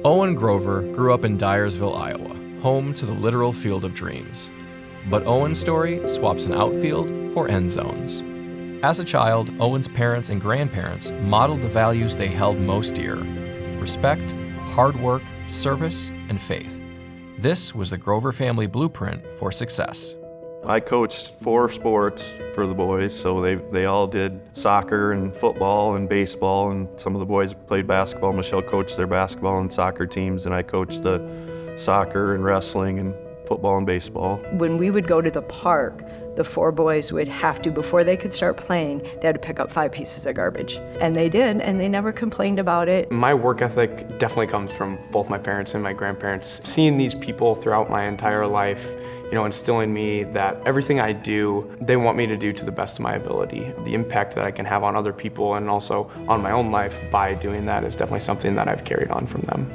Owen Grover grew up in Dyersville, Iowa, home to the literal field of dreams. But Owen's story swaps an outfield for end zones. As a child, Owen's parents and grandparents modeled the values they held most dear: respect, hard work, service, and faith. This was the Grover family blueprint for success. I coached 4 sports for the boys, so they all did soccer and football and baseball, and some of the boys played basketball. Michelle coached their basketball and soccer teams, and I coached the soccer and wrestling and football and baseball. When we would go to the park, the 4 boys would have to, before they could start playing, they had to pick up 5 pieces of garbage. And they did, and they never complained about it. My work ethic definitely comes from both my parents and my grandparents. Seeing these people throughout my entire life, instilling me that everything I do, they want me to do to the best of my ability. The impact that I can have on other people and also on my own life by doing that is definitely something that I've carried on from them.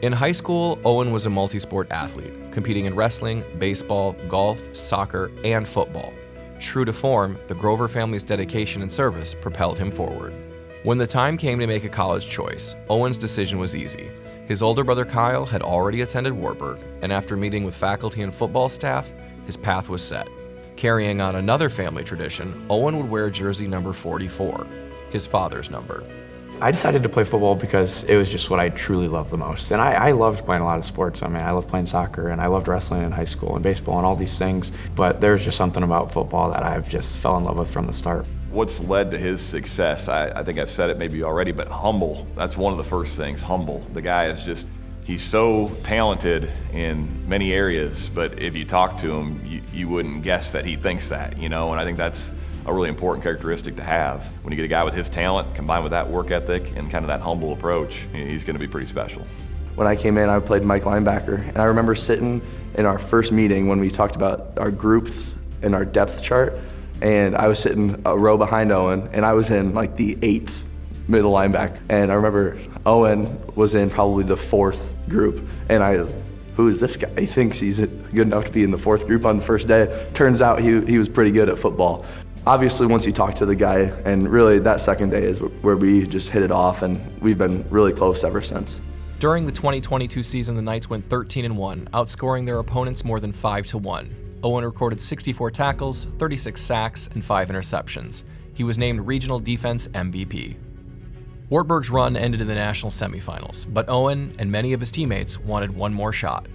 In high school, Owen was a multi-sport athlete, competing in wrestling, baseball, golf, soccer, and football. True to form, the Grover family's dedication and service propelled him forward. When the time came to make a college choice, Owen's decision was easy. His older brother Kyle had already attended Wartburg, and after meeting with faculty and football staff, his path was set. Carrying on another family tradition, Owen would wear jersey number 44, his father's number. I decided to play football because it was just what I truly loved the most. And I loved playing a lot of sports. I loved playing soccer, and I loved wrestling in high school and baseball and all these things. But there's just something about football that I've just fell in love with from the start. What's led to his success, I think I've said it maybe already, but humble. That's one of the first things, humble. The guy is just, he's so talented in many areas, but if you talk to him, you wouldn't guess that he thinks that, and I think that's a really important characteristic to have. When you get a guy with his talent combined with that work ethic and kind of that humble approach, he's going to be pretty special. When I came in, I played Mike linebacker, and I remember sitting in our first meeting when we talked about our groups and our depth chart, and I was sitting a row behind Owen, and I was in like the 8th middle linebacker. And I remember Owen was in probably the 4th group, and who is this guy? He thinks he's good enough to be in the 4th group on the first day. Turns out he was pretty good at football. Obviously, once you talk to the guy, and really that second day is where we just hit it off, and we've been really close ever since. During the 2022 season, the Knights went 13-1, outscoring their opponents more than 5-1. Owen recorded 64 tackles, 36 sacks, and 5 interceptions. He was named Regional Defense MVP. Wartburg's run ended in the national semifinals, but Owen and many of his teammates wanted one more shot.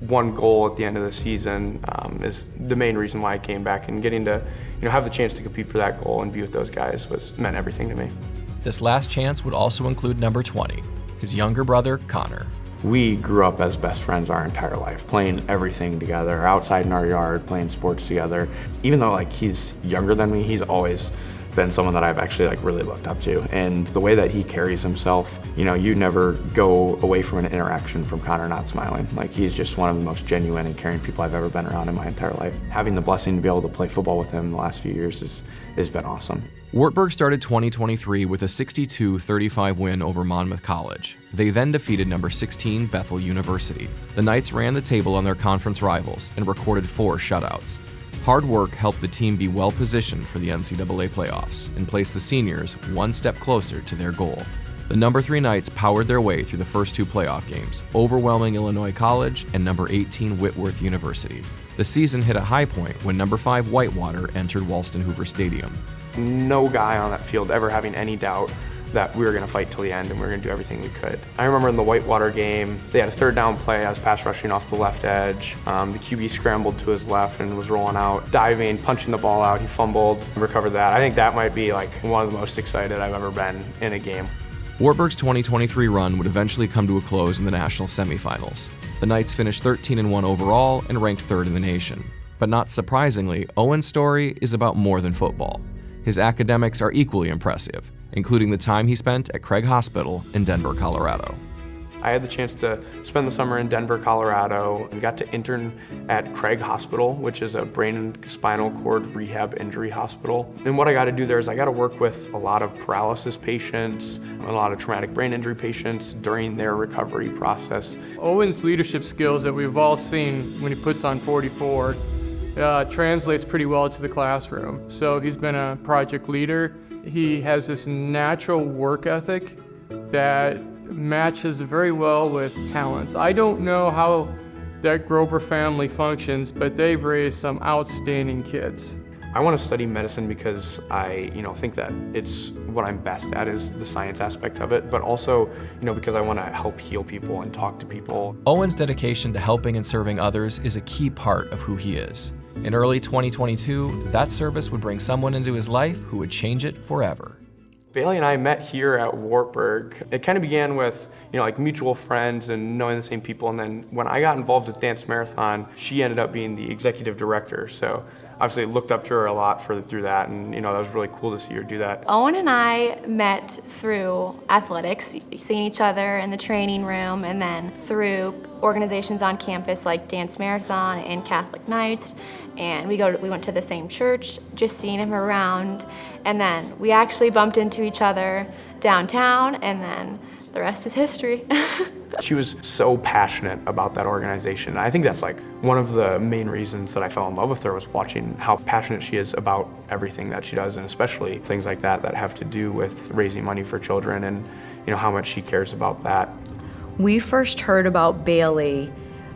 One goal at the end of the season is the main reason why I came back, and getting to have the chance to compete for that goal and be with those guys meant everything to me. This last chance would also include number 20, his younger brother, Connor. We grew up as best friends our entire life, playing everything together, outside in our yard, playing sports together. Even though he's younger than me, he's always been someone that I've actually really looked up to. And the way that he carries himself, you never go away from an interaction from Connor not smiling. He's just one of the most genuine and caring people I've ever been around in my entire life. Having the blessing to be able to play football with him the last few years has been awesome. Wartburg started 2023 with a 62-35 win over Monmouth College. They then defeated number 16 Bethel University. The Knights ran the table on their conference rivals and recorded 4 shutouts. Hard work helped the team be well positioned for the NCAA playoffs and placed the seniors one step closer to their goal. The number 3 Knights powered their way through the first 2 playoff games, overwhelming Illinois College and number 18 Whitworth University. The season hit a high point when number 5 Whitewater entered Walston Hoover Stadium. No guy on that field ever having any doubt that we were going to fight till the end and we were going to do everything we could. I remember in the Whitewater game, they had a 3rd down play. I was pass rushing off the left edge. The QB scrambled to his left and was rolling out, diving, punching the ball out. He fumbled, recovered that. I think that might be one of the most excited I've ever been in a game. Wartburg's 2023 run would eventually come to a close in the national semifinals. The Knights finished 13-1 overall and ranked 3rd in the nation. But not surprisingly, Owen's story is about more than football. His academics are equally impressive, including the time he spent at Craig Hospital in Denver, Colorado. I had the chance to spend the summer in Denver, Colorado, and got to intern at Craig Hospital, which is a brain and spinal cord rehab injury hospital. And what I got to do there is I got to work with a lot of paralysis patients, a lot of traumatic brain injury patients during their recovery process. Owen's leadership skills that we've all seen when he puts on 44 translates pretty well to the classroom. So he's been a project leader. He has this natural work ethic that matches very well with talents. I don't know how that Grover family functions, but they've raised some outstanding kids. I want to study medicine because I, think that it's what I'm best at is the science aspect of it, but also, because I want to help heal people and talk to people. Owen's dedication to helping and serving others is a key part of who he is. In early 2022, that service would bring someone into his life who would change it forever. Bailey and I met here at Wartburg. It kind of began with, mutual friends and knowing the same people. And then when I got involved with Dance Marathon, she ended up being the executive director. So obviously looked up to her a lot through that. And, that was really cool to see her do that. Owen and I met through athletics, seeing each other in the training room, and then through organizations on campus like Dance Marathon and Catholic Nights. And we went to the same church, just seeing him around. And then we actually bumped into each other downtown, and then the rest is history. She was so passionate about that organization. I think that's one of the main reasons that I fell in love with her, was watching how passionate she is about everything that she does, and especially things like that have to do with raising money for children, and how much she cares about that. We first heard about Bailey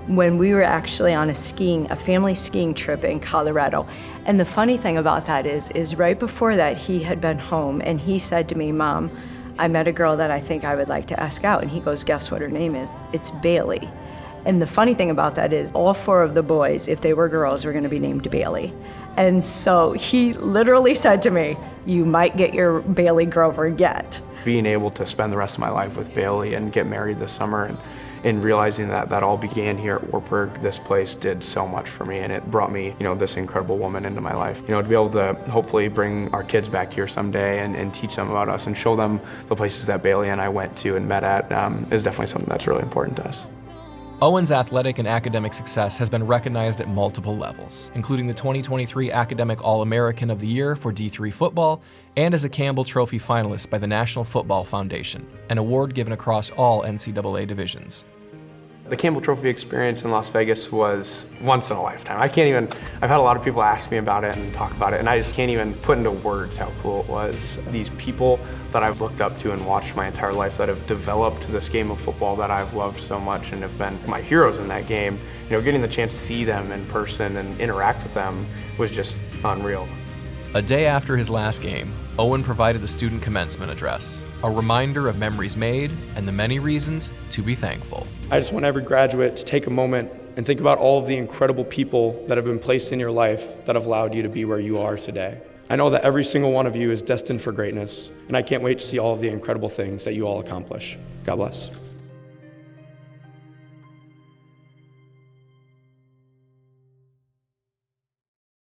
when we were actually on a family skiing trip in Colorado. And the funny thing about that is right before that, he had been home and he said to me, "Mom, I met a girl that I think I would like to ask out." And he goes, "Guess what her name is? It's Bailey." And the funny thing about that is all 4 of the boys, if they were girls, were gonna be named Bailey. And so he literally said to me, "You might get your Bailey Grover yet." Being able to spend the rest of my life with Bailey and get married this summer, and realizing that all began here at Wartburg, this place did so much for me, and it brought me, this incredible woman into my life. To be able to hopefully bring our kids back here someday and teach them about us and show them the places that Bailey and I went to and met at is definitely something that's really important to us. Owen's athletic and academic success has been recognized at multiple levels, including the 2023 Academic All-American of the Year for D3 football, and as a Campbell Trophy finalist by the National Football Foundation, an award given across all NCAA divisions. The Campbell Trophy experience in Las Vegas was once in a lifetime. I've had a lot of people ask me about it and talk about it, and I just can't even put into words how cool it was. These people that I've looked up to and watched my entire life that have developed this game of football that I've loved so much and have been my heroes in that game, getting the chance to see them in person and interact with them was just unreal. A day after his last game, Owen provided the student commencement address, a reminder of memories made and the many reasons to be thankful. I just want every graduate to take a moment and think about all of the incredible people that have been placed in your life that have allowed you to be where you are today. I know that every single one of you is destined for greatness, and I can't wait to see all of the incredible things that you all accomplish. God bless.